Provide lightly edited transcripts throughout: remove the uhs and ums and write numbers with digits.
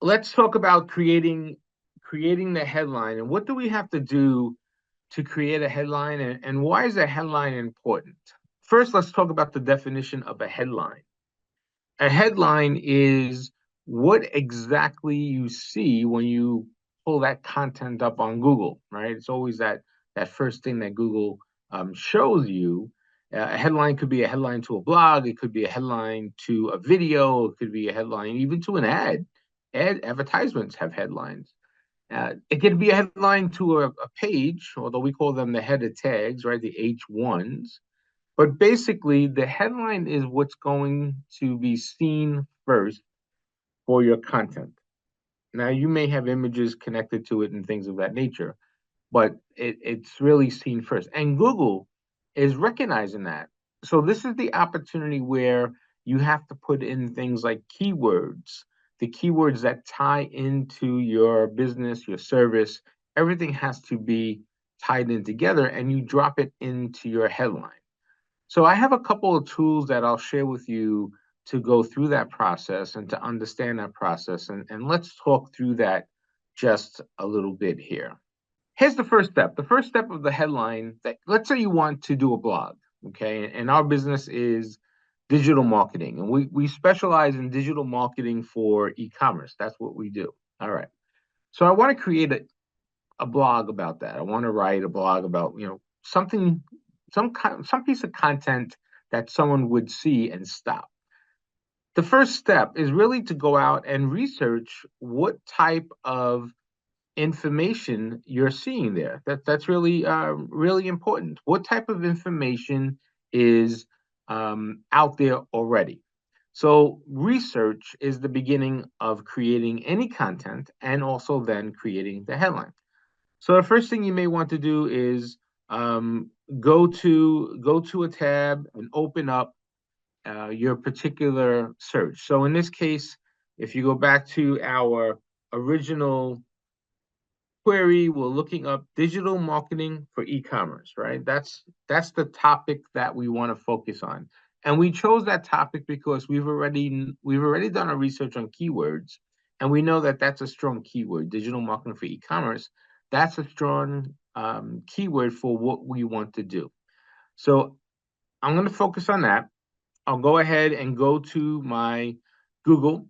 let's talk about creating the headline, and what do we have to do to create a headline, and why is a headline important? First, let's talk about the definition of a headline. A headline is what exactly you see when you pull that content up on Google, right? It's always that first thing that Google shows you. A headline could be a headline to a blog. It could be a headline to a video. It could be a headline even to an ad. Advertisements have headlines. It could be a headline to a page, although we call them the header tags, right? The H1s. But basically, the headline is what's going to be seen first for your content. Now, you may have images connected to it and things of that nature, but it's really seen first. And Google is recognizing that. So this is the opportunity where you have to put in things like keywords, the keywords that tie into your business, your service. Everything has to be tied in together, and you drop it into your headline. So I have a couple of tools that I'll share with you to go through that process and to understand that process. And let's talk through that just a little bit here. Here's the first step. The first step of the headline, that let's say you want to do a blog, okay? And our business is digital marketing. And we specialize in digital marketing for e-commerce. That's what we do. All right. So I want to create a blog about that. I want to write a blog about, something, some piece of content that someone would see and stop. The first step is really to go out and research what type of information you're seeing there. That's really really important. What type of information is out there already? So research is the beginning of creating any content and also then creating the headline. So the first thing you may want to do is go to a tab and open up your particular search. So in this case, if you go back to our original query, we're looking up digital marketing for e-commerce, right? That's the topic that we want to focus on. And we chose that topic because we've already done our research on keywords, and we know that that's a strong keyword, digital marketing for e-commerce. That's a strong keyword for what we want to do. So I'm going to focus on that. I'll go ahead and go to my Google.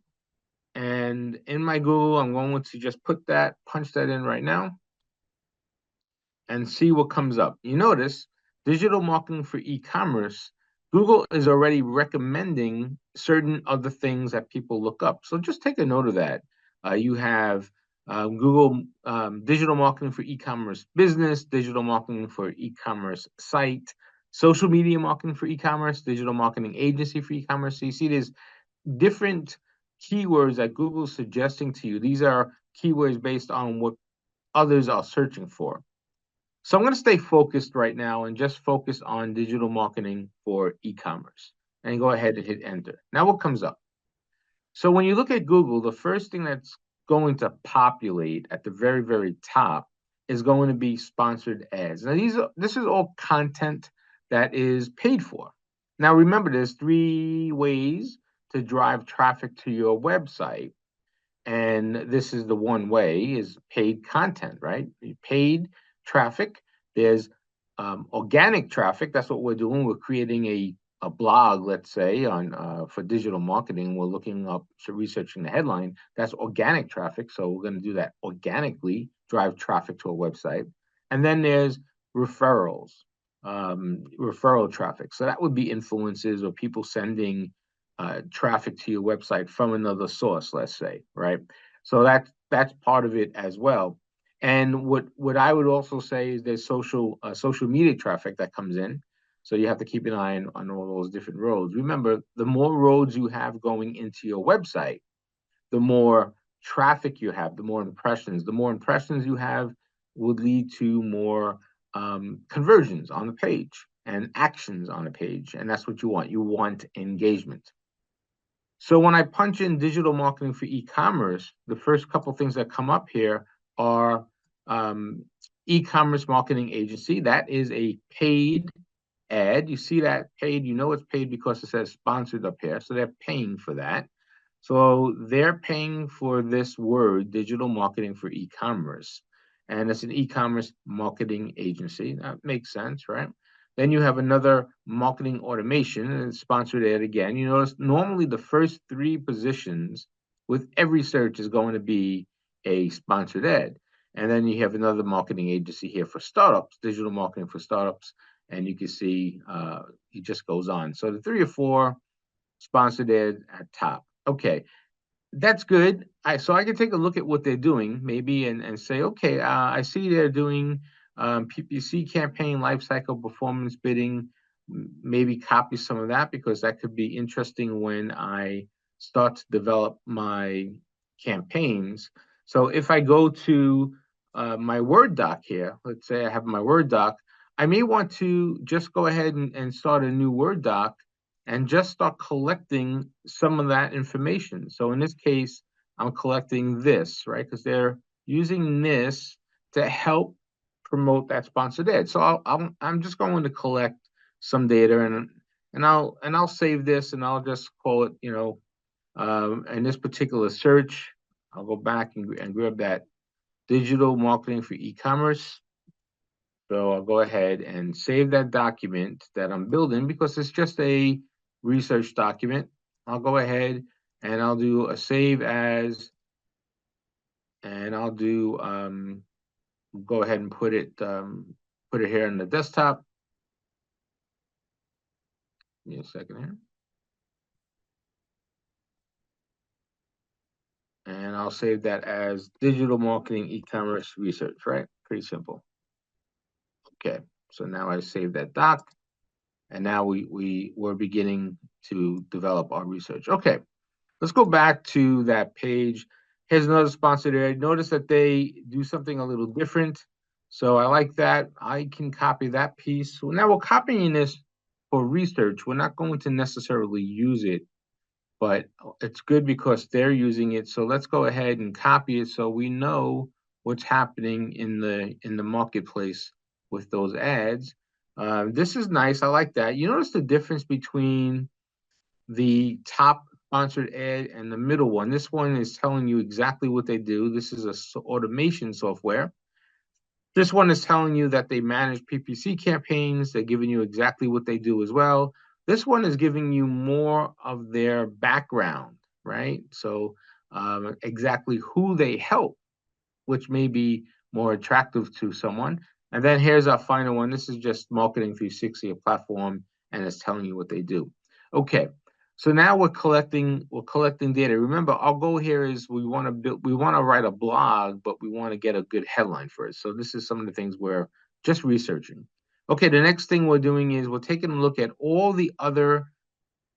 And in my Google, I'm going to just punch that in right now and see what comes up. You notice digital marketing for e-commerce, Google is already recommending certain other things that people look up. So just take a note of that. You have Google digital marketing for e-commerce business, digital marketing for e-commerce site, social media marketing for e-commerce, digital marketing agency for e-commerce. So you see there's different keywords that Google's suggesting to you. These are keywords based on what others are searching for. So I'm going to stay focused right now and just focus on digital marketing for e-commerce and go ahead and hit enter. Now what comes up? So when you look at Google, the first thing that's going to populate at the very, very top is going to be sponsored ads. Now this is all content that is paid for. Now remember, there's 3 ways to drive traffic to your website. And this is the one way, is paid content, right? Paid traffic. There's organic traffic. That's what we're doing. We're creating a blog, let's say, on for digital marketing. We're looking up, researching the headline. That's organic traffic. So we're going to do that organically, drive traffic to a website. And then there's referrals, referral traffic. So that would be influencers or people sending traffic to your website from another source, let's say, right? So that's part of it as well. And what I would also say is there's social media traffic that comes in. So you have to keep an eye on all those different roads. Remember, the more roads you have going into your website, the more traffic you have, the more impressions. The more impressions you have would lead to more conversions on the page and actions on a page. And that's what you want. You want engagement. So when I punch in digital marketing for e-commerce, the first couple things that come up here are e-commerce marketing agency. That is a paid ad. You see that paid, you know it's paid because it says sponsored up here. So they're paying for that. So they're paying for this word, digital marketing for e-commerce. And it's an e-commerce marketing agency. That makes sense, right? Then you have another marketing automation and it's sponsored ad again. You notice normally the first three positions with every search is going to be a sponsored ad. And then you have another marketing agency here for startups, digital marketing for startups. And you can see it just goes on. So the three or four sponsored ad at top. Okay, that's good. So I can take a look at what they're doing, maybe, and say, okay, I see they're doing PPC campaign, lifecycle performance bidding. Maybe copy some of that because that could be interesting when I start to develop my campaigns. So if I go to my Word doc here, let's say I have my Word doc, I may want to just go ahead and start a new Word doc and just start collecting some of that information. So in this case, I'm collecting this, right? Because they're using this to help promote that sponsored ad. So I'm just going to collect some data and I'll save this and I'll just call it, in this particular search, I'll go back and grab that digital marketing for e-commerce. So I'll go ahead and save that document that I'm building because it's just a research document. I'll go ahead and I'll do a save as, and I'll do go ahead and put it here on the desktop. Give me a second here. And I'll save that as digital marketing e-commerce research, right? Pretty simple. Okay, so now I save that doc, and now we're beginning to develop our research. Okay, let's go back to that page. Here's another sponsored ad. Notice that they do something a little different. So I like that. I can copy that piece. So now we're copying this for research. We're not going to necessarily use it, but it's good because they're using it. So let's go ahead and copy it so we know what's happening in the marketplace with those ads. This is nice. I like that. You notice the difference between the top sponsored ad and the middle one. This one is telling you exactly what they do. This is a automation software. This one is telling you that they manage PPC campaigns. They're giving you exactly what they do as well. This one is giving you more of their background, right? So exactly who they help, which may be more attractive to someone. And then here's our final one. This is just Marketing 360, a platform, and it's telling you what they do. Okay, so now we're collecting data. Remember, our goal here is we want to write a blog, but we want to get a good headline for it. So this is some of the things we're just researching. Okay, the next thing we're doing is we're taking a look at all the other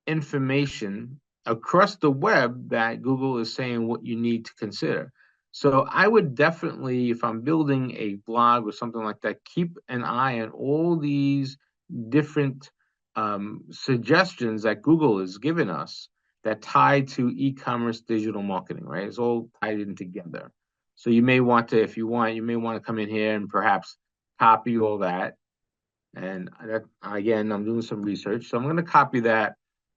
information across the web that Google is saying what you need to consider. So I would definitely, if I'm building a blog or something like that, keep an eye on all these different suggestions that Google has given us that tie to e-commerce digital marketing, right? It's all tied in together. So you may want to, if you want, you may want to come in here and perhaps copy all that. And that, again, I'm doing some research. So I'm going to copy that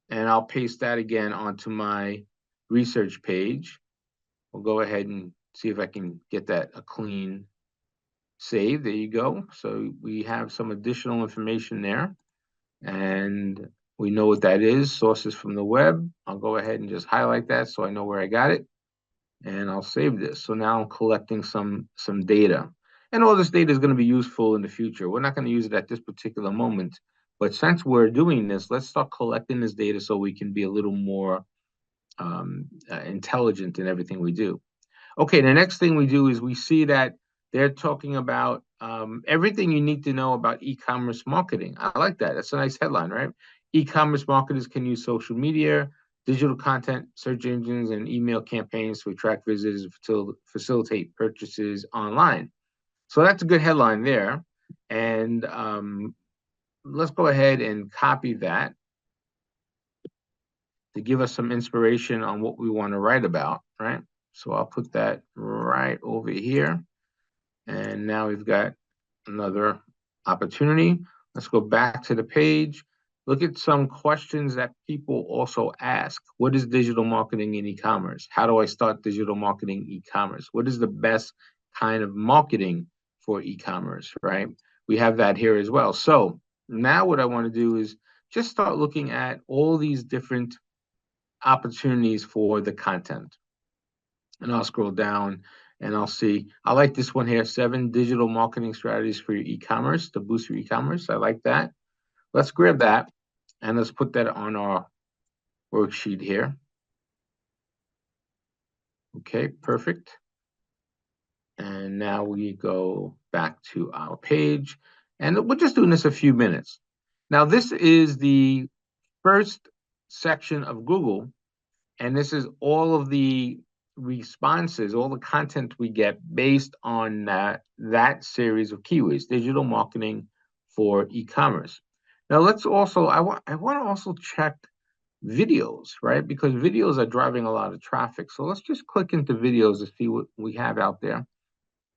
and I'll paste that again onto my research page. We'll go ahead and see if I can get that a clean save. There you go. So we have some additional information there. And we know what that is, sources from the web. I'll go ahead and just highlight that so I know where I got it. And I'll save this. So now I'm collecting some data. And all this data is going to be useful in the future. We're not going to use it at this particular moment. But since we're doing this, let's start collecting this data so we can be a little more intelligent in everything we do. Okay, the next thing we do is we see that they're talking about everything you need to know about e-commerce marketing. I like that. That's a nice headline, right? E-commerce marketers can use social media, digital content, search engines, and email campaigns to attract visitors to facilitate purchases online. So that's a good headline there. And let's go ahead and copy that to give us some inspiration on what we want to write about, right? So I'll put that right over here. And now we've got another opportunity. Let's go back to the page. Look at some questions that people also ask. What is digital marketing in e-commerce? How do I start digital marketing e-commerce? What is the best kind of marketing for e-commerce, right? We have that here as well. So now what I want to do is just start looking at all these different opportunities for the content. And I'll scroll down and I'll see, I like this one here, 7 digital marketing strategies for your e-commerce to boost your e-commerce. I like that. Let's grab that and let's put that on our worksheet here. Okay, perfect. And now we go back to our page and we're just doing this a few minutes. Now, this is the first section of Google, and this is all of the responses, all the content we get based on that series of keywords, digital marketing for e-commerce. Now, let's also, I want to also check videos, right? Because videos are driving a lot of traffic. So let's just click into videos to see what we have out there.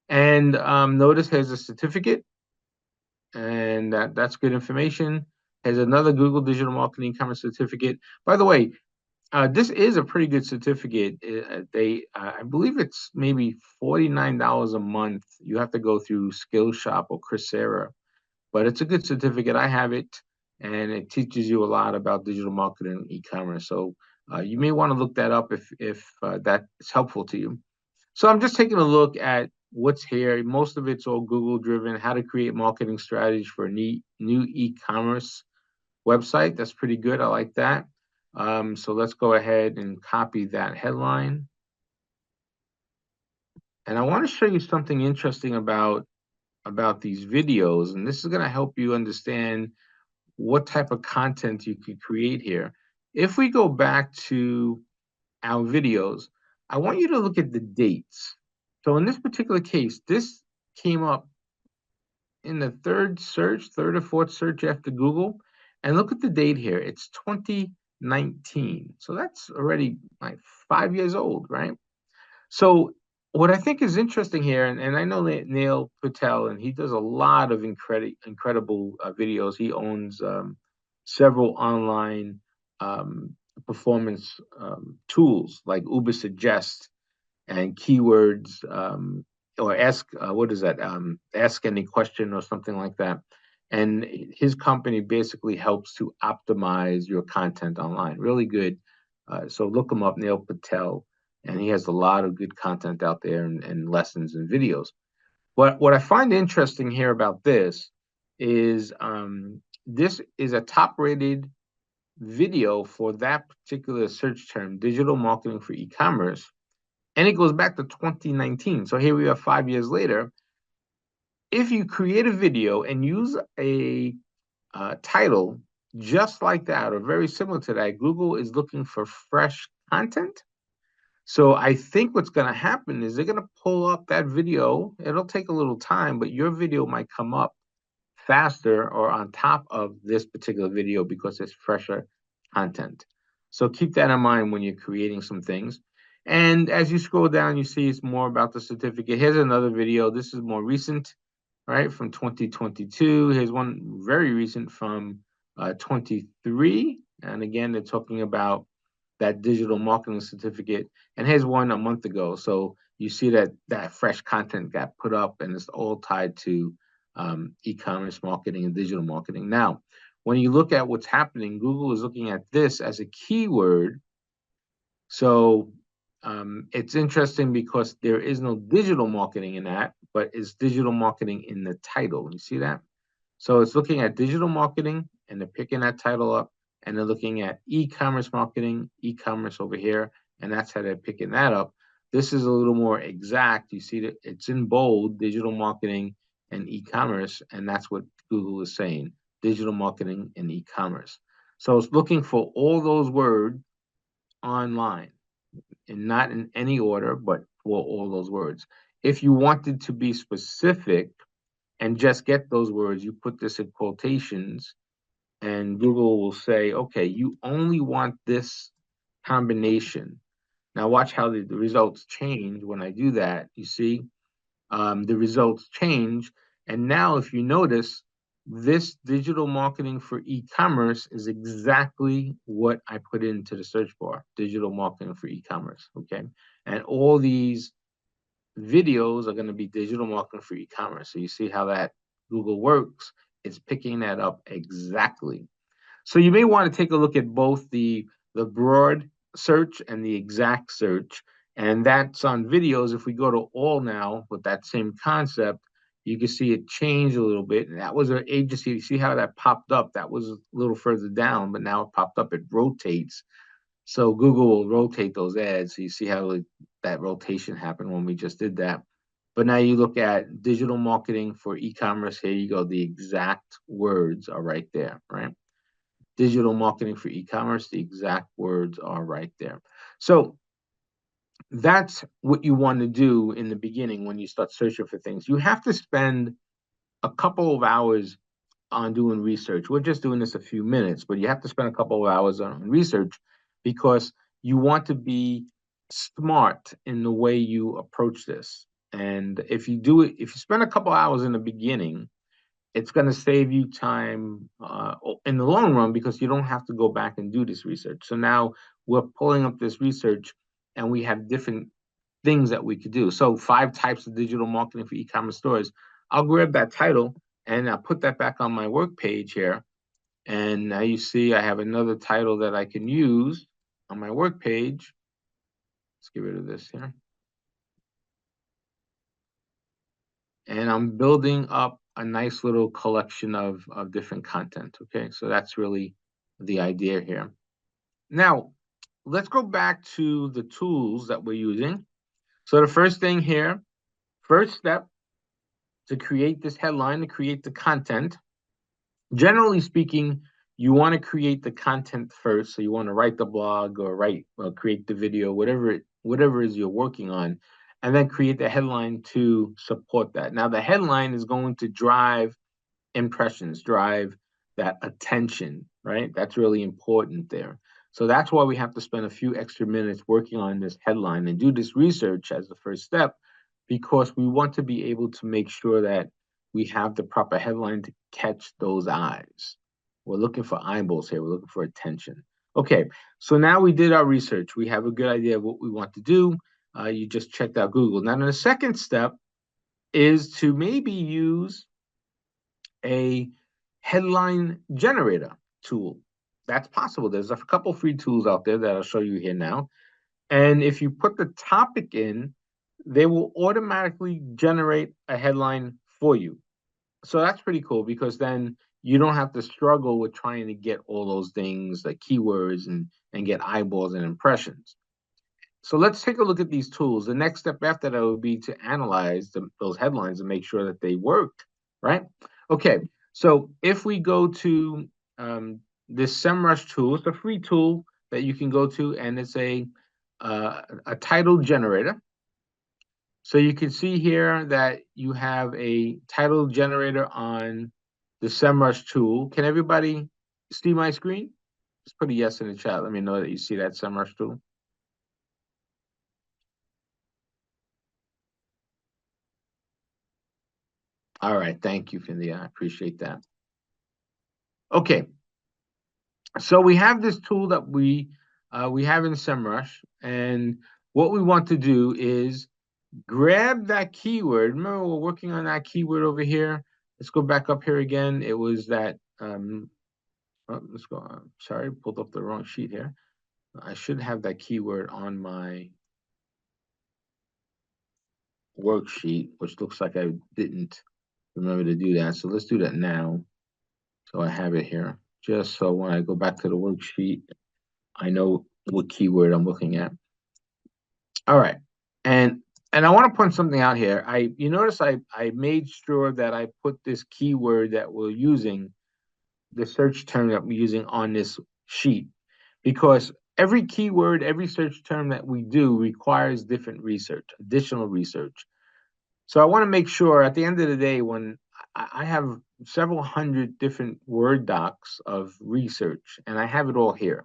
And notice here's a certificate, and that's good information. Has another Google Digital Marketing e-commerce certificate. By the way, this is a pretty good certificate. I believe it's maybe $49 a month. You have to go through Skillshop or Coursera, but it's a good certificate. I have it, and it teaches you a lot about digital marketing and e-commerce. So you may want to look that up if that is helpful to you. So I'm just taking a look at what's here. Most of it's all Google driven. How to create marketing strategies for a new e-commerce website. That's pretty good. I like that. So let's go ahead and copy that headline. And I want to show you something interesting about these videos. And this is going to help you understand what type of content you could create here. If we go back to our videos, I want you to look at the dates. So in this particular case, this came up in the third or fourth search after Google. And look at the date here. It's 2019. So that's already like 5 years old, right? So what I think is interesting here, and I know that Neil Patel, and he does a lot of incredible videos. He owns several online performance tools like Uber Suggest and keywords, or ask what is that? Ask any question or something like that. And his company basically helps to optimize your content online. Really good. So look him up, Neil Patel, and he has a lot of good content out there and lessons and videos. What I find interesting here about this is a top-rated video for that particular search term, digital marketing for e-commerce, and it goes back to 2019. So here we are 5 years later. If you create a video and use a title just like that or very similar to that, Google is looking for fresh content. So I think what's going to happen is they're going to pull up that video. It'll take a little time, but your video might come up faster or on top of this particular video because it's fresher content. So keep that in mind when you're creating some things. And as you scroll down, you see it's more about the certificate. Here's another video. This is more recent, right, from 2022. Here's one very recent from 23. And again, they're talking about that digital marketing certificate. And here's one a month ago. So you see that fresh content got put up, and it's all tied to e-commerce marketing and digital marketing. Now, when you look at what's happening, Google is looking at this as a keyword. So it's interesting because there is no digital marketing in that, but it's digital marketing in the title. You see that? So it's looking at digital marketing, and they're picking that title up, and they're looking at e-commerce marketing, e-commerce over here, and that's how they're picking that up. This is a little more exact. You see that it's in bold, digital marketing and e-commerce, and that's what Google is saying, digital marketing and e-commerce. So it's looking for all those words online, and not in any order, but for all those words. If you wanted to be specific and just get those words, you put this in quotations, and Google will say, okay, you only want this combination. Now watch how the results change when I do that. You see, the results change. And now if you notice, this digital marketing for e-commerce is exactly what I put into the search bar, digital marketing for e-commerce, okay? And all these videos are going to be digital marketing for e-commerce. So you see how that Google works. It's picking that up exactly. So you may want to take a look at both the broad search and the exact search, and that's on videos. If we go to all now with that same concept, you can see it change a little bit. And that was an agency. You see how that popped up? That was a little further down, but now it popped up. It rotates. So Google will rotate those ads. So you see how that rotation happened when we just did that. But now you look at digital marketing for e-commerce. Here you go. The exact words are right there, right? Digital marketing for e-commerce, the exact words are right there. So that's what you want to do in the beginning when you start searching for things. You have to spend a couple of hours on doing research. We're just doing this a few minutes, but you have to spend a couple of hours on research because you want to be smart in the way you approach this. And if you do it, if you spend a couple hours in the beginning, it's going to save you time in the long run because you don't have to go back and do this research. So now we're pulling up this research and we have different things that we could do. So 5 types of digital marketing for e-commerce stores. I'll grab that title and I'll put that back on my work page here. And now you see I have another title that I can use on my work page. Let's get rid of this here. And I'm building up a nice little collection of different content. Okay, so that's really the idea here. Now, let's go back to the tools that we're using. So the first thing here, first step to create this headline, to create the content. Generally speaking, you want to create the content first. So you want to write the blog or create the video, whatever it is you're working on, and then create the headline to support that. Now, the headline is going to drive impressions, drive that attention, right? That's really important there. So that's why we have to spend a few extra minutes working on this headline and do this research as the first step, because we want to be able to make sure that we have the proper headline to catch those eyes. We're looking for eyeballs here. We're looking for attention. Okay, so now we did our research. We have a good idea of what we want to do. You just checked out Google. Now, the second step is to maybe use a headline generator tool. That's possible. There's a couple free tools out there that I'll show you here now. And if you put the topic in, they will automatically generate a headline for you. So that's pretty cool because then you don't have to struggle with trying to get all those things like keywords and get eyeballs and impressions. So let's take a look at these tools. The next step after that would be to analyze those headlines and make sure that they work, right? Okay, so if we go to this SEMrush tool, it's a free tool that you can go to, and it's a title generator. So you can see here that you have a title generator on the SEMrush tool. Can everybody see my screen? Just put a yes in the chat. Let me know that you see that SEMrush tool. All right, thank you, Cynthia. I appreciate that. Okay, so we have this tool that we have in SEMrush, and what we want to do is grab that keyword. Remember, we're working on that keyword over here. Let's go back up here again. It was that. Let's go. Sorry, pulled up the wrong sheet here. I should have that keyword on my worksheet, which looks like I didn't remember to do that. So let's do that now. So I have it here, just so when I go back to the worksheet, I know what keyword I'm looking at. All right, and I want to point something out here. You notice I made sure that I put this keyword that we're using, the search term that we're using on this sheet, because every keyword, every search term that we do requires different research, additional research. So I want to make sure at the end of the day, when I have several hundred different Word docs of research, and I have it all here.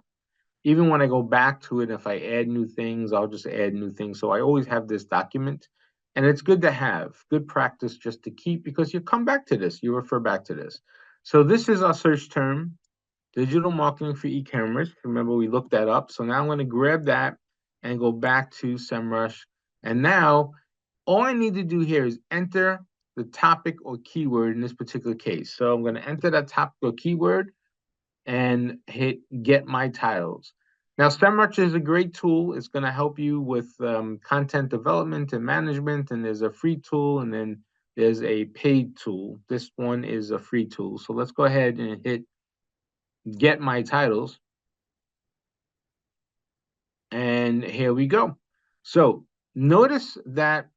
Even when I go back to it, if I add new things, I'll just add new things. So I always have this document, and it's good to have, good practice just to keep, because you come back to this, you refer back to this. So this is our search term, digital marketing for e-commerce. Remember, we looked that up. So now I'm going to grab that and go back to SEMrush. And now all I need to do here is enter the topic or keyword in this particular case. So I'm going to enter that topic or keyword and hit get my titles. Now, SEMrush is a great tool. It's going to help you with content development and management. And there's a free tool, and then there's a paid tool. This one is a free tool. So let's go ahead and hit get my titles. And here we go. So notice that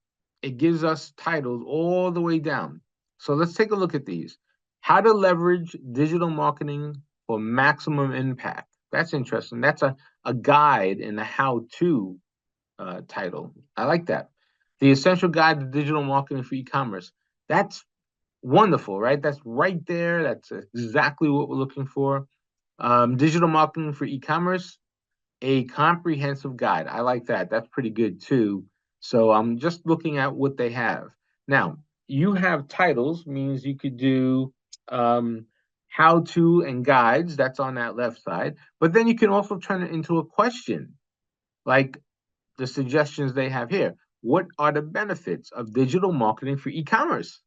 it gives us titles all the way down. So let's take a look at these. How to leverage digital marketing for maximum impact. That's interesting. That's a guide and a how-to title. I like that. The Essential Guide to Digital Marketing for E-commerce. That's wonderful, right? That's right there. That's exactly what we're looking for. Digital marketing for e-commerce, a comprehensive guide. I like that. That's pretty good too. So I'm just looking at what they have. Now, you have titles, means you could do how to and guides. That's on that left side. But then you can also turn it into a question, like the suggestions they have here. What are the benefits of digital marketing for e-commerce?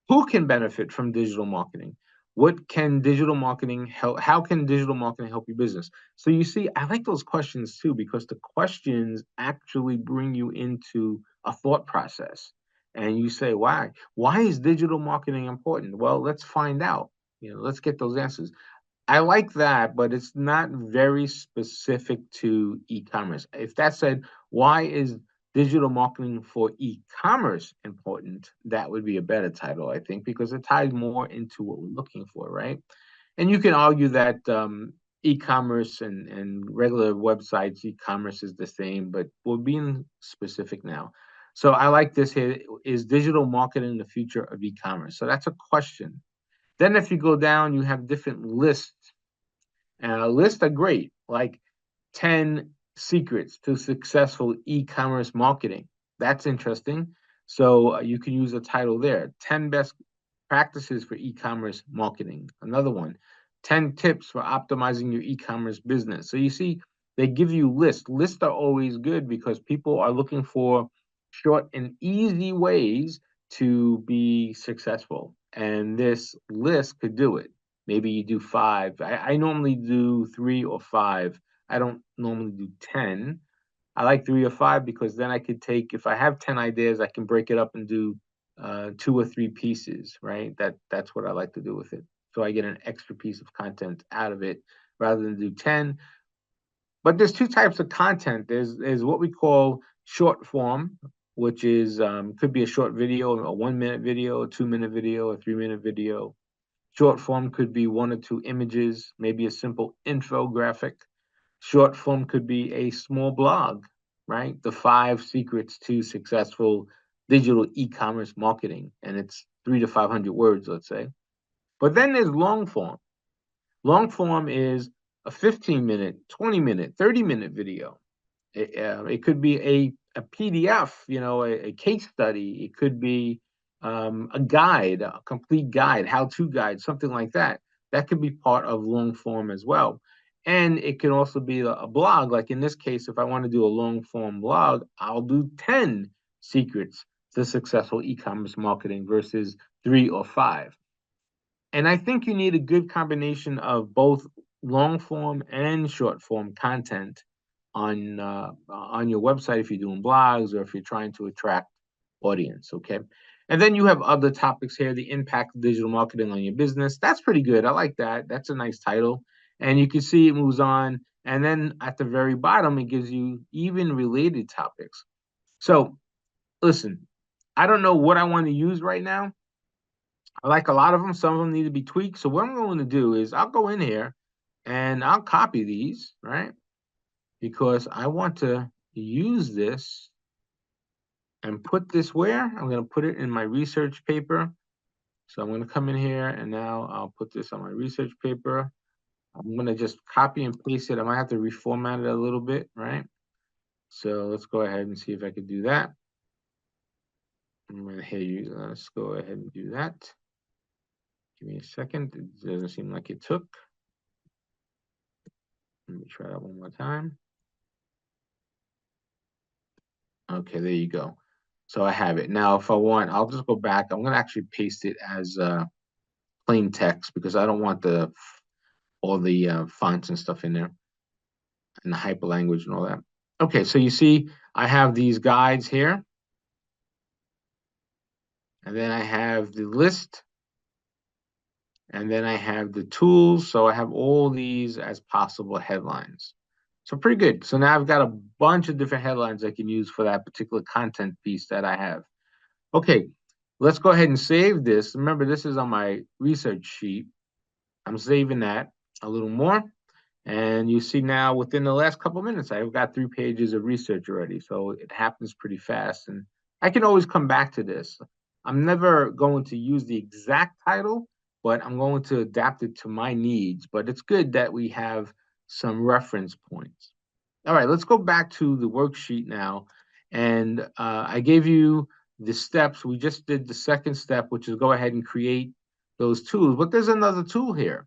Who can benefit from digital marketing? What can digital marketing help? How can digital marketing help your business? So you see, I like those questions too, because the questions actually bring you into a thought process. And you say, why? Why is digital marketing important? Well, let's find out. Let's get those answers. I like that, but it's not very specific to e-commerce. If that said, why is digital marketing for e-commerce important? That would be a better title, I think, because it ties more into what we're looking for, right? And you can argue that e-commerce and regular websites, e-commerce is the same, but we're being specific now. So I like this here. Is digital marketing the future of e-commerce? So that's a question. Then if you go down, you have different lists. And lists are great, like 10 secrets to successful e-commerce marketing. That's interesting. So you can use a title there. 10 best practices for e-commerce marketing. Another one, 10 tips for optimizing your e-commerce business. So you see, they give you lists. Lists are always good because people are looking for short and easy ways to be successful. And this list could do it. Maybe you do 5. I normally do 3 or 5. I don't normally do 10. I like 3 or 5 because then I could take, if I have 10 ideas, I can break it up and do 2 or 3 pieces, right? That's what I like to do with it. So I get an extra piece of content out of it rather than do 10. But there's 2 types of content. There's what we call short form, which is could be a short video, a 1-minute video, a 2-minute video, a 3-minute video. Short form could be 1 or 2 images, maybe a simple infographic. Short form could be a small blog, right? The 5 secrets to successful digital e-commerce marketing. And it's 300 to 500 words, let's say. But then there's long form. Long form is a 15-minute, 20-minute, 30-minute video. It could be a PDF, a case study. It could be a guide, a complete guide, how-to guide, something like that. That could be part of long form as well. And it can also be a blog. Like in this case, if I want to do a long form blog, I'll do 10 secrets to successful e-commerce marketing versus 3 or 5. And I think you need a good combination of both long form and short form content on your website if you're doing blogs or if you're trying to attract audience. Okay. And then you have other topics here, the impact of digital marketing on your business. That's pretty good. I like that. That's a nice title. And you can see it moves on. And then at the very bottom, it gives you even related topics. So listen, I don't know what I want to use right now. I like a lot of them. Some of them need to be tweaked. So what I'm going to do is I'll go in here and I'll copy these, right? Because I want to use this and put this where? I'm going to put it in my research paper. So I'm going to come in here and now I'll put this on my research paper. I'm going to just copy and paste it. I might have to reformat it a little bit, right? So let's go ahead and see if I can do that. I'm going to hit you. Let's go ahead and do that. Give me a second. It doesn't seem like it took. Let me try that one more time. Okay, there you go. So I have it. Now, if I want, I'll just go back. I'm going to actually paste it as plain text because I don't want all the fonts and stuff in there and the hyperlanguage and all that. Okay, so you see I have these guides here. And then I have the list. And then I have the tools. So I have all these as possible headlines. So pretty good. So now I've got a bunch of different headlines I can use for that particular content piece that I have. Okay, let's go ahead and save this. Remember, this is on my research sheet. I'm saving that a little more. And you see now within the last couple of minutes, I've got 3 pages of research already. So it happens pretty fast. And I can always come back to this. I'm never going to use the exact title, but I'm going to adapt it to my needs. But it's good that we have some reference points. All right, let's go back to the worksheet now. And I gave you the steps. We just did the second step, which is go ahead and create those tools. But there's another tool here.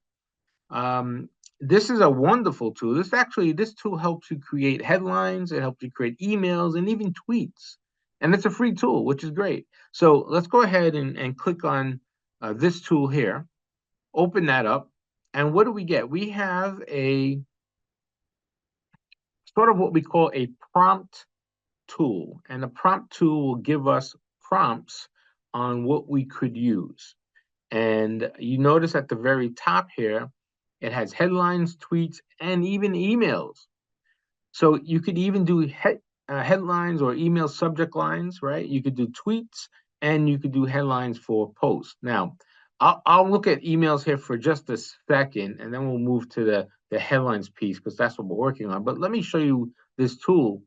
This is a wonderful tool. This tool helps you create headlines. It helps you create emails and even tweets. And it's a free tool, which is great. So let's go ahead and click on this tool here. Open that up. And what do we get? We have a sort of what we call a prompt tool. And the prompt tool will give us prompts on what we could use. And you notice at the very top here, it has headlines, tweets, and even emails. So you could even do headlines or email subject lines, right? You could do tweets and you could do headlines for posts. Now, I'll look at emails here for just a second, and then we'll move to the headlines piece because that's what we're working on. But let me show you this tool.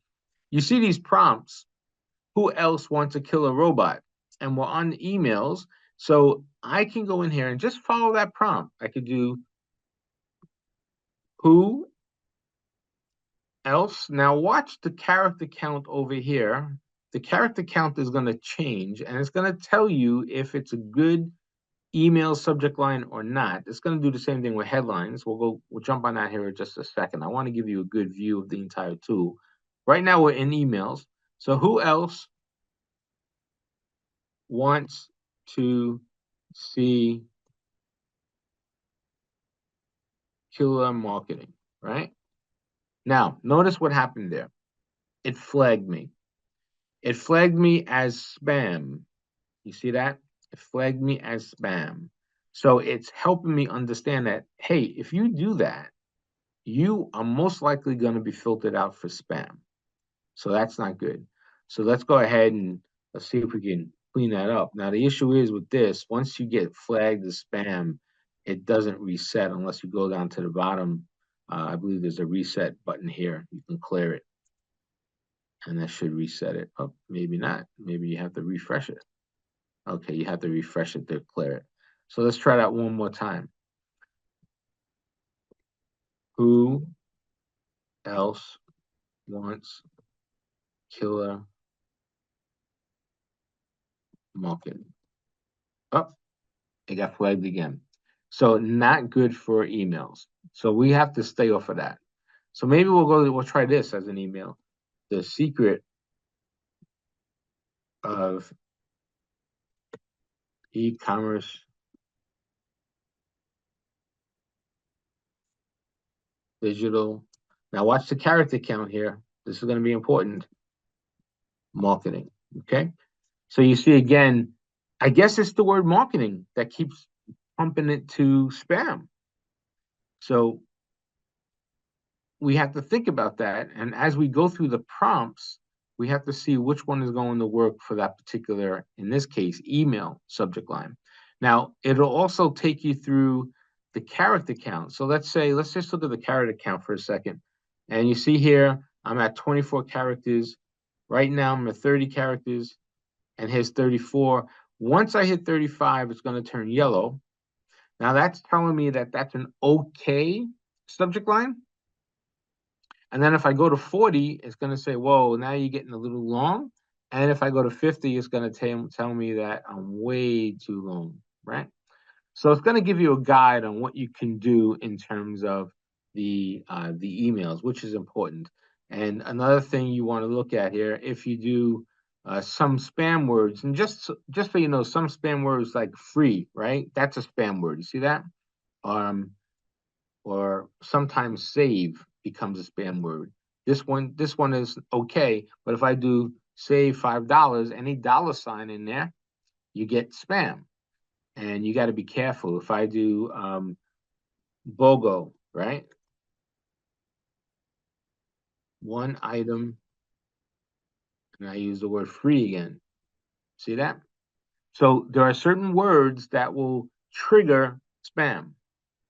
You see these prompts. Who else wants to kill a robot? And we're on emails. So I can go in here and just follow that prompt. I could do who else. Now watch the character count over here. The character count is going to change, and it's going to tell you if it's a good email subject line or not. It's going to do the same thing with headlines. We'll jump on that here in just a second. I want to give you a good view of the entire tool. Right now we're in emails. So who else wants to see killer marketing, right? Now, notice what happened there. It flagged me. It flagged me as spam. You see that? It flagged me as spam. So it's helping me understand that, hey, if you do that, you are most likely going to be filtered out for spam. So that's not good. So let's go ahead and let's see if we can clean that up. Now, the issue is with this, once you get flagged as spam, it doesn't reset unless you go down to the bottom. I believe there's a reset button here. You can clear it. And that should reset it. Oh, maybe not. Maybe you have to refresh it. Okay, you have to refresh it to clear it. So let's try that one more time. Who else wants killer marketing? Oh, it got flagged again. So not good for emails. So we have to stay off of that. So maybe we'll try this as an email. The secret of e-commerce digital. Now watch the character count here. This is going to be important. Marketing. Okay. So you see again, I guess it's the word marketing that keeps pumping it to spam. So we have to think about that. And as we go through the prompts, we have to see which one is going to work for that particular, in this case, email subject line. Now, it'll also take you through the character count. So let's just look at the character count for a second. And you see here, I'm at 24 characters. Right now, I'm at 30 characters, and here's 34. Once I hit 35, it's going to turn yellow. Now, that's telling me that that's an okay subject line. And then if I go to 40, it's going to say, whoa, now you're getting a little long. And if I go to 50, it's going to tell me that I'm way too long, right? So it's going to give you a guide on what you can do in terms of the emails, which is important. And another thing you want to look at here, if you do some spam words, and just so you know, some spam words like free, right? That's a spam word. You see that? Um, or sometimes save becomes a spam word. This one is okay, but if I do save $5, any dollar sign in there, you get spam, and you got to be careful. If I do BOGO, right? One item, and I use the word free again. See that? So there are certain words that will trigger spam.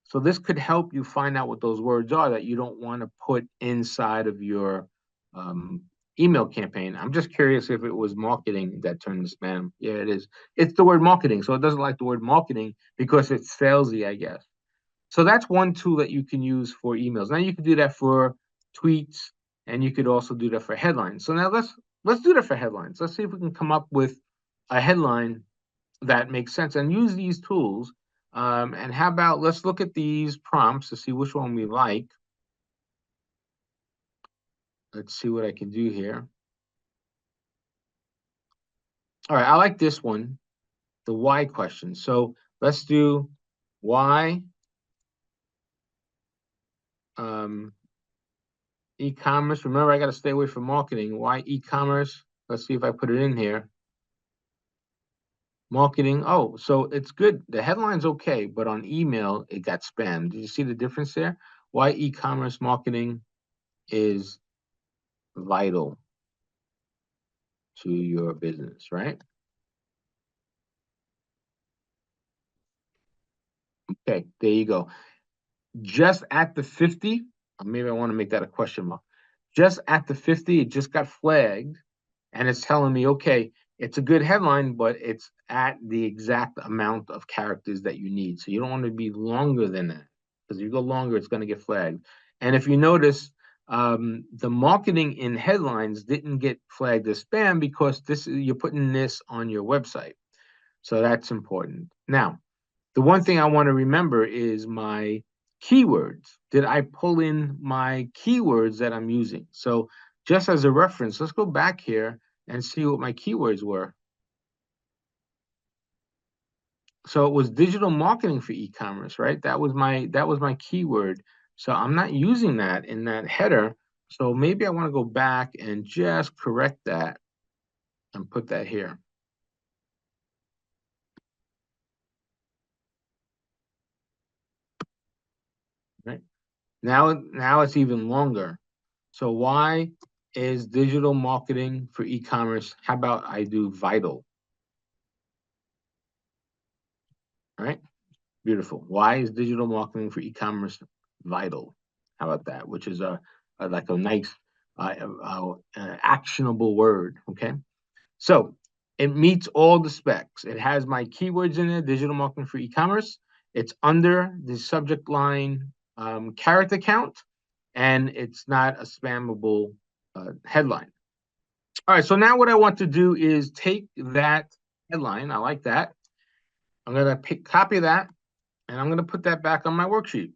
So this could help you find out what those words are that you don't want to put inside of your um, email campaign. I'm just curious if it was marketing that turned to spam. Yeah, it is. It's the word marketing. So it doesn't like the word marketing because it's salesy, I guess. So that's one tool that you can use for emails. Now you can do that for tweets, and you could also do that for headlines. So now let's do that for headlines. Let's see if we can come up with a headline that makes sense and use these tools. And how about let's look at these prompts to see which one we like. Let's see what I can do here. All right, I like this one, the why question. So let's do why e-commerce. Remember, I got to stay away from marketing. Why e-commerce? Let's see if I put it in here. Marketing. Oh, so it's good. The headline's okay, but on email, it got spam. Did you see the difference there? Why e-commerce marketing is vital to your business, right? Okay, there you go. Just at the 50, maybe I want to make that a question mark. Just at the 50, it just got flagged, and it's telling me, okay, it's a good headline, but it's at the exact amount of characters that you need. So you don't want to be longer than that, because if you go longer, it's going to get flagged. And if you notice, the marketing in headlines didn't get flagged as spam because you're putting this on your website. So that's important. Now, the one thing I want to remember is my keywords. Did I pull in my keywords that I'm using? So just as a reference, let's go back here and see what my keywords were. So it was digital marketing for e-commerce, right? That was my keyword. So I'm not using that in that header. So maybe I want to go back and just correct that and put that here. Right? Now it's even longer. So why is digital marketing for e-commerce? How about I do vital? All right, beautiful. Why is digital marketing for e-commerce vital? How about that? Which is like a nice actionable word. Okay, so it meets all the specs. It has my keywords in it, digital marketing for e-commerce. It's under the subject line character count, and it's not a spammable headline. All right, so now what I want to do is take that headline. I like that. I'm going to copy that, and I'm going to put that back on my worksheet.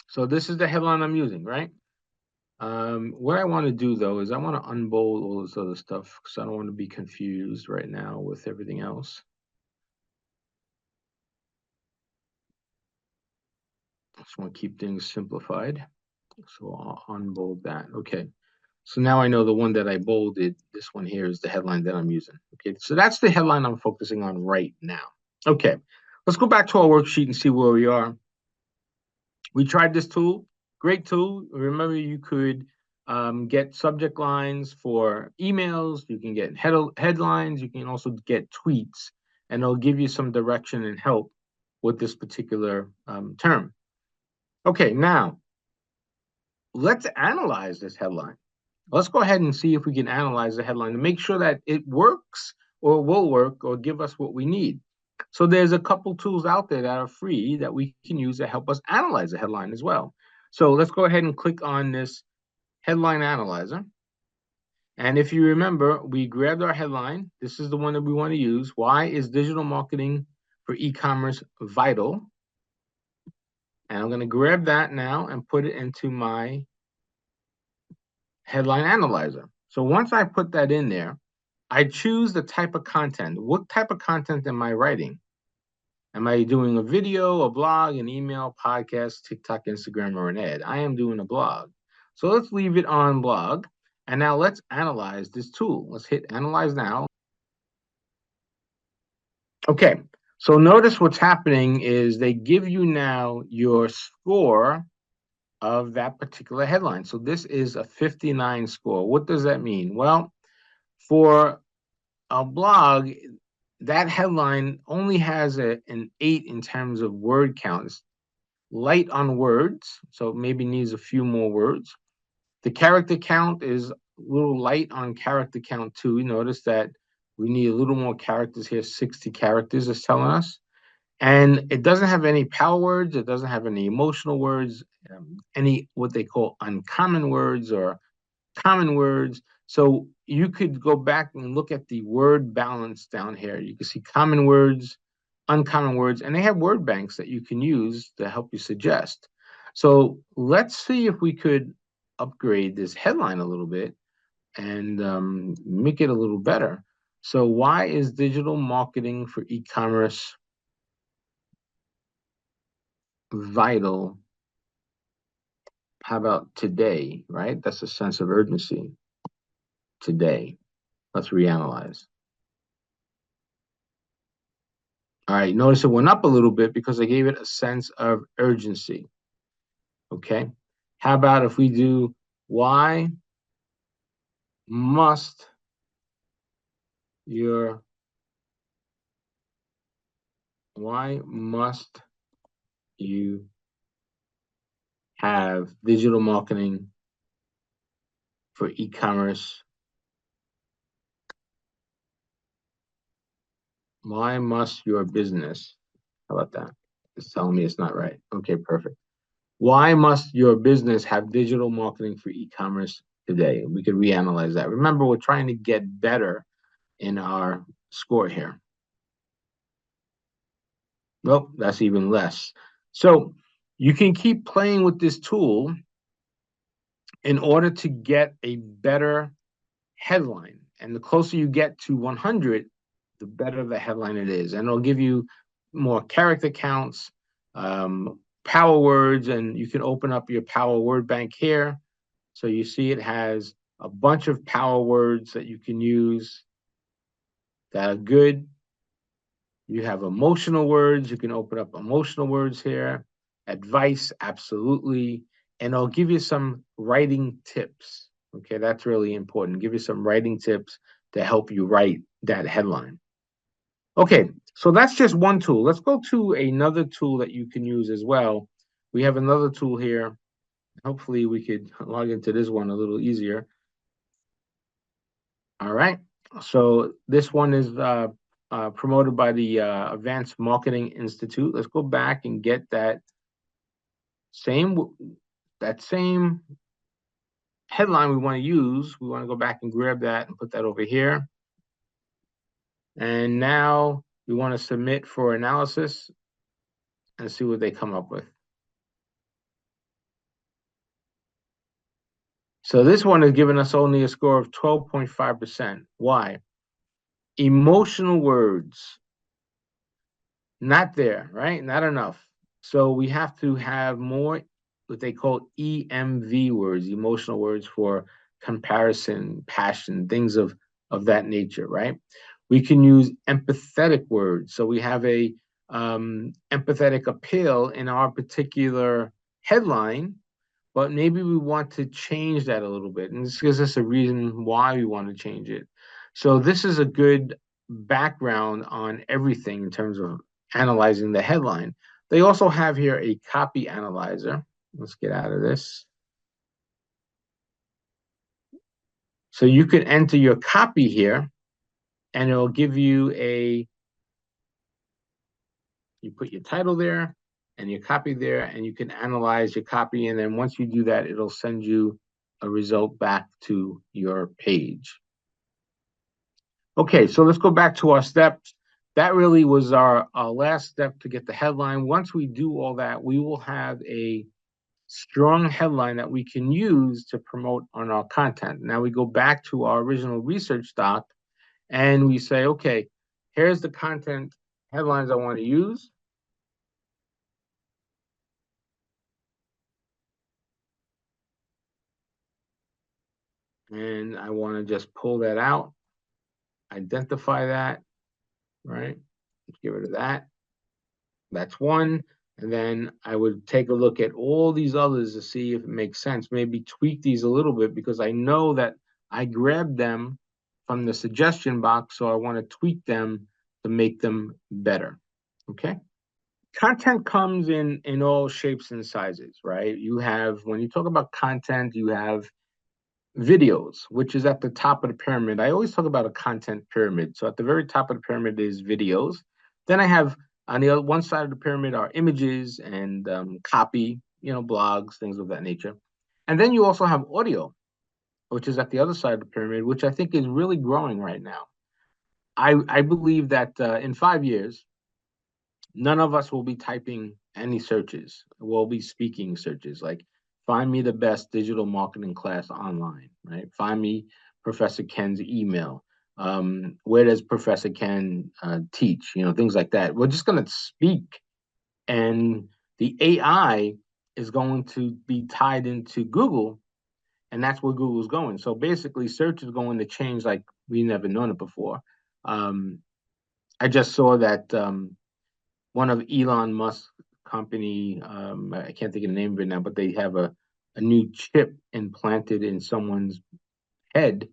So this is the headline I'm using, right? What I want to do, though, is I want to unbold all this other stuff because I don't want to be confused right now with everything else. I just want to keep things simplified. So I'll unbold that. Okay. So now I know the one that I bolded, this one here is the headline that I'm using. Okay, so that's the headline I'm focusing on right now. Okay, let's go back to our worksheet and see where we are. We tried this tool, great tool. Remember, you could get subject lines for emails, you can get headlines, you can also get tweets, and it'll give you some direction and help with this particular term. Okay, now let's analyze this headline. Let's go ahead and see if we can analyze the headline to make sure that it works or will work or give us what we need. So there's a couple tools out there that are free that we can use to help us analyze the headline as well. So let's go ahead and click on this headline analyzer. And if you remember, we grabbed our headline. This is the one that we want to use. Why is digital marketing for e-commerce vital. And I'm going to grab that now and put it into my headline analyzer. So once I put that in there, I choose the type of content. What type of content am I writing? Am I doing a video, a blog, an email, podcast, TikTok, Instagram, or an ad? I am doing a blog. So let's leave it on blog. And now let's analyze this tool. Let's hit analyze now. Okay, so notice what's happening is they give you now your score of that particular headline. So this is a 59 score. What does that mean? Well, for a blog, that headline only has an 8 in terms of word counts. Light on words, so maybe needs a few more words. The character count is a little light on character count too. You notice that we need a little more characters here. 60 characters is telling us. And it doesn't have any power words. It doesn't have any emotional words, any what they call uncommon words or common words. So you could go back and look at the word balance down here. You can see common words, uncommon words, and they have word banks that you can use to help you suggest. So let's see if we could upgrade this headline a little bit and make it a little better. So why is digital marketing for e-commerce vital? How about today, right? That's a sense of urgency. Today. Let's reanalyze. All right, notice it went up a little bit because I gave it a sense of urgency. Okay. How about if we do why must you have digital marketing for e-commerce? Why must your business? How about that? It's telling me it's not right. Okay, perfect. Why must your business have digital marketing for e-commerce today? We could reanalyze that. Remember, we're trying to get better in our score here. Nope, that's even less. So you can keep playing with this tool in order to get a better headline. And the closer you get to 100, the better the headline it is. And it'll give you more character counts, power words, and you can open up your power word bank here. So you see it has a bunch of power words that you can use that are good. You have emotional words. You can open up emotional words here. Advice, absolutely. And I'll give you some writing tips. Okay, that's really important. Give you some writing tips to help you write that headline. Okay, so that's just one tool. Let's go to another tool that you can use as well. We have another tool here. Hopefully we could log into this one a little easier. All right, so this one is promoted by the Advanced Marketing Institute. Let's go back and get that same headline we want to use. We want to go back and grab that and put that over here. And now we want to submit for analysis and see what they come up with. So this one is giving us only a score of 12.5%. Why? Emotional words. Not there, right? Not enough. So we have to have more what they call EMV words, emotional words for comparison, passion, things of that nature, right? We can use empathetic words. So we have a empathetic appeal in our particular headline, but maybe we want to change that a little bit. And this gives us a reason why we want to change it. So this is a good background on everything in terms of analyzing the headline. They also have here a copy analyzer. Let's get out of this. So you can enter your copy here, and it'll give you you put your title there and your copy there, and you can analyze your copy. And then once you do that, it'll send you a result back to your page. Okay, so let's go back to our steps. that really was our last step to get the headline. Once we do all that, we will have a strong headline that we can use to promote on our content. Now we go back to our original research doc and we say, okay, here's the content headlines I want to use. And I want to just pull that out, identify that, right? Let's get rid of that. That's one. And then I would take a look at all these others to see if it makes sense. Maybe tweak these a little bit because I know that I grabbed them from the suggestion box, so I want to tweak them to make them better. Okay. Content comes in all shapes and sizes, right? You have, when you talk about content, you have videos, which is at the top of the pyramid. I always talk about a content pyramid. So at the very top of the pyramid is videos. Then I have on the other one side of the pyramid are images and copy, blogs, things of that nature. And then you also have audio, which is at the other side of the pyramid, which I think is really growing right now. I believe that in 5 years, none of us will be typing any searches. We'll be speaking searches like find me the best digital marketing class online, right? Find me Professor Ken's email. Where does Professor Ken teach? Things like that. We're just going to speak, and the AI is going to be tied into Google, and that's where Google's going. So basically, search is going to change like we never known it before. I just saw that one of Elon Musk's company, I can't think of the name of it now, but they have a new chip implanted in someone's head.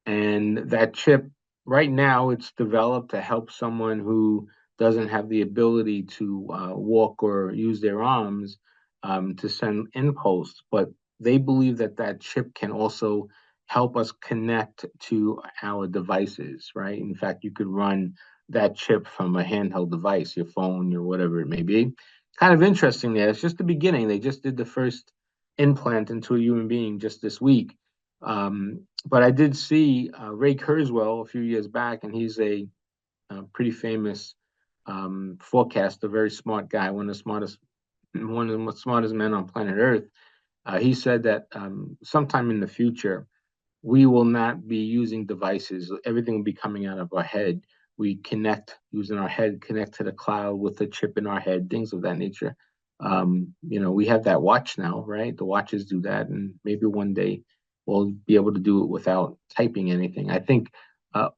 And that chip, right now, it's developed to help someone who doesn't have the ability to walk or use their arms to send impulse. But they believe that that chip can also help us connect to our devices, right? In fact, you could run that chip from a handheld device, your phone, or whatever it may be. Kind of interesting there. It's just the beginning. They just did the first implant into a human being just this week. But I did see Ray Kurzweil a few years back, and he's a pretty famous forecaster, very smart guy, one of the smartest men on planet Earth. He said that sometime in the future, we will not be using devices. Everything will be coming out of our head. We connect using our head, connect to the cloud with a chip in our head, things of that nature. We have that watch now, right? The watches do that, and maybe one day we'll be able to do it without typing anything. I think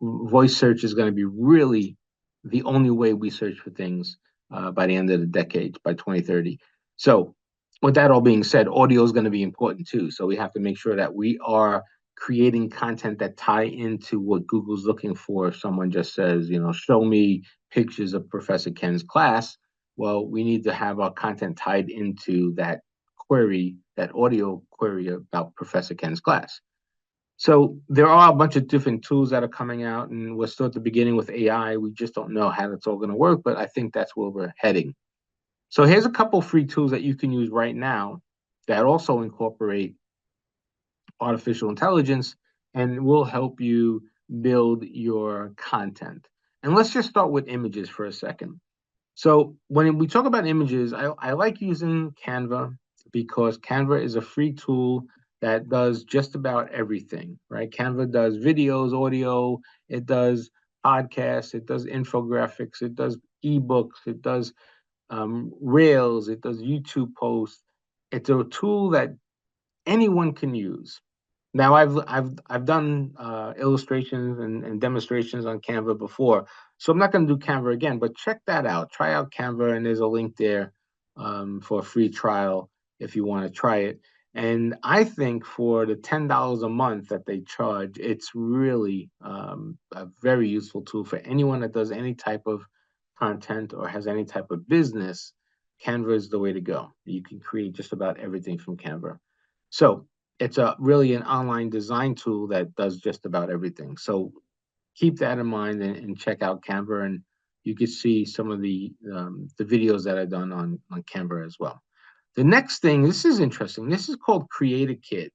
voice search is going to be really the only way we search for things by the end of the decade, by 2030. So, with that all being said, audio is going to be important too. So we have to make sure that we are creating content that tie into what Google's looking for. If someone just says, show me pictures of Professor Ken's class, well, we need to have our content tied into that query, that audio query about Professor Ken's class. So there are a bunch of different tools that are coming out, and we're still at the beginning with AI. We just don't know how it's all going to work, but I think that's where we're heading. So here's a couple free tools that you can use right now that also incorporate artificial intelligence and will help you build your content. And let's just start with images for a second. So when we talk about images, I like using Canva because Canva is a free tool that does just about everything, right? Canva does videos, audio, it does podcasts, it does infographics, it does ebooks, it does Rails, it does YouTube posts. It's a tool that anyone can use. Now I've done illustrations and demonstrations on Canva before, so I'm not going to do Canva again. But check that out. Try out Canva, and there's a link there for a free trial if you want to try it. And I think for the $10 a month that they charge, it's really a very useful tool for anyone that does any type of content or has any type of business. Canva is the way to go. You can create just about everything from Canva. So it's really an online design tool that does just about everything. So keep that in mind and check out Canva, and you can see some of the videos that I've done on Canva as well. The next thing, this is interesting. This is called Create a Kit,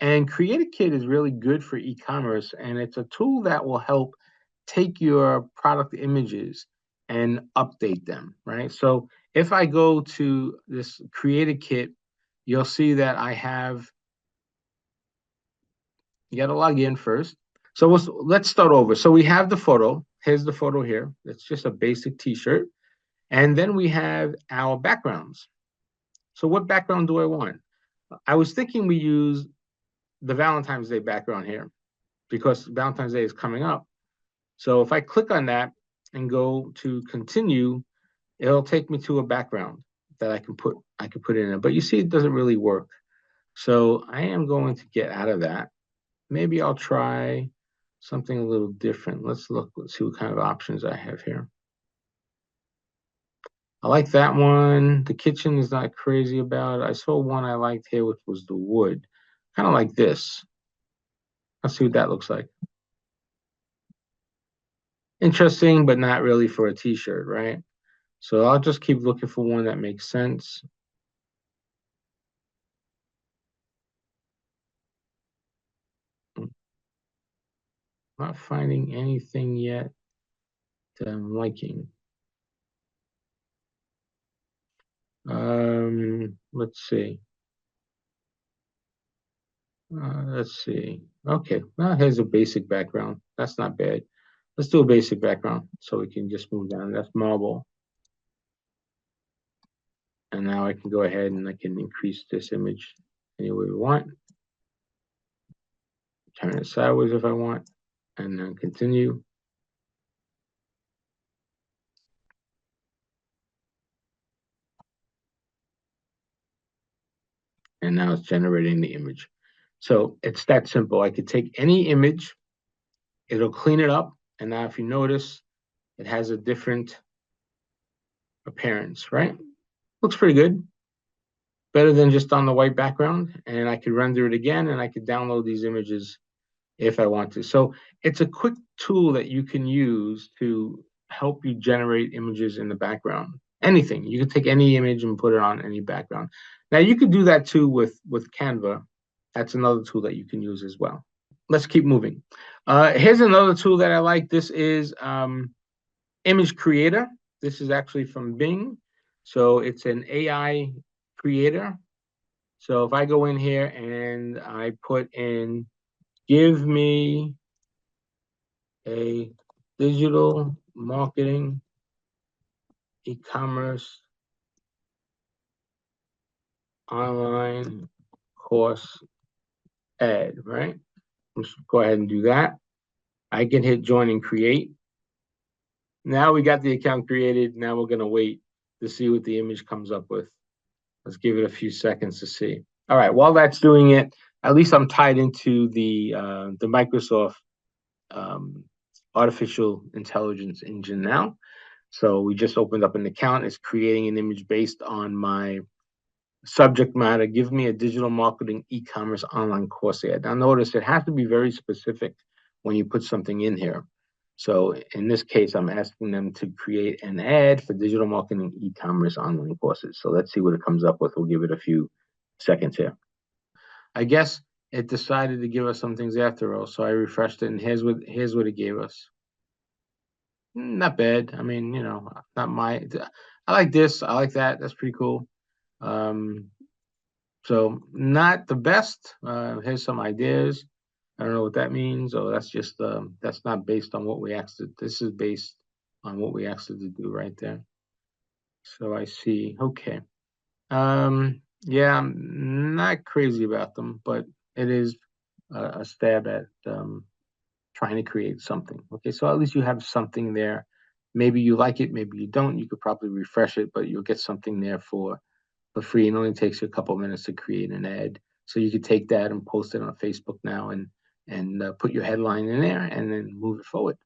and Create a Kit is really good for e-commerce, and it's a tool that will help take your product images and update them, right? So if I go to this create a kit, you'll see that I have, you got to log in first. So let's start over. So we have the photo. Here's the photo here. It's just a basic t-shirt. And then we have our backgrounds. So what background do I want? I was thinking we use the Valentine's Day background here because Valentine's Day is coming up. So if I click on that and go to continue, it'll take me to a background that I can put in it. But you see, it doesn't really work. So I am going to get out of that. Maybe I'll try something a little different. Let's see what kind of options I have here. I like that one. The kitchen is not crazy about it. I saw one I liked here, which was the wood. Kind of like this. Let's see what that looks like. Interesting, but not really for a t-shirt, right? So I'll just keep looking for one that makes sense. Not finding anything yet that I'm liking. Let's see. Let's see. Okay, well, here's a basic background. That's not bad. Let's do a basic background so we can just move down. That's marble. And now I can go ahead and I can increase this image any way we want. Turn it sideways if I want, and then continue. And now it's generating the image. So it's that simple. I could take any image, it'll clean it up. And now if you notice, it has a different appearance, right? Looks pretty good. Better than just on the white background. And I could render it again and I could download these images if I want to. So it's a quick tool that you can use to help you generate images in the background. Anything. You can take any image and put it on any background. Now you could do that too with Canva. That's another tool that you can use as well. Let's keep moving. Here's another tool that I like. This is Image Creator. This is actually from Bing. So it's an AI creator. So if I go in here and I put in, give me a digital marketing e-commerce online course ad, right? Let's go ahead and do that. I can hit join and create. Now we got the account created. Now we're going to wait to see what the image comes up with. Let's give it a few seconds to see. All right, while that's doing it, at least I'm tied into the Microsoft artificial intelligence engine now. So we just opened up an account. It's creating an image based on my subject matter. Give me a digital marketing e-commerce online course ad. Now notice it has to be very specific when you put something in here. So in this case, I'm asking them to create an ad for digital marketing e-commerce online courses. So let's see what it comes up with. We'll give it a few seconds here. I guess it decided to give us some things after all. So I refreshed it, and here's what it gave us. Not bad. I mean, you know, not my. I like this. I like that. That's pretty cool. So not the best. Here's some ideas. I don't know what that means. Oh, that's just that's not based on what we asked it. This is based on what we asked it to do right there. So I see. Okay. Yeah, I'm not crazy about them, but it is a stab at trying to create something. Okay, so at least you have something there. Maybe you like it, maybe you don't. You could probably refresh it, but you'll get something there for free. It only takes you a couple of minutes to create an ad. So you could take that and post it on Facebook now and put your headline in there and then move it forward.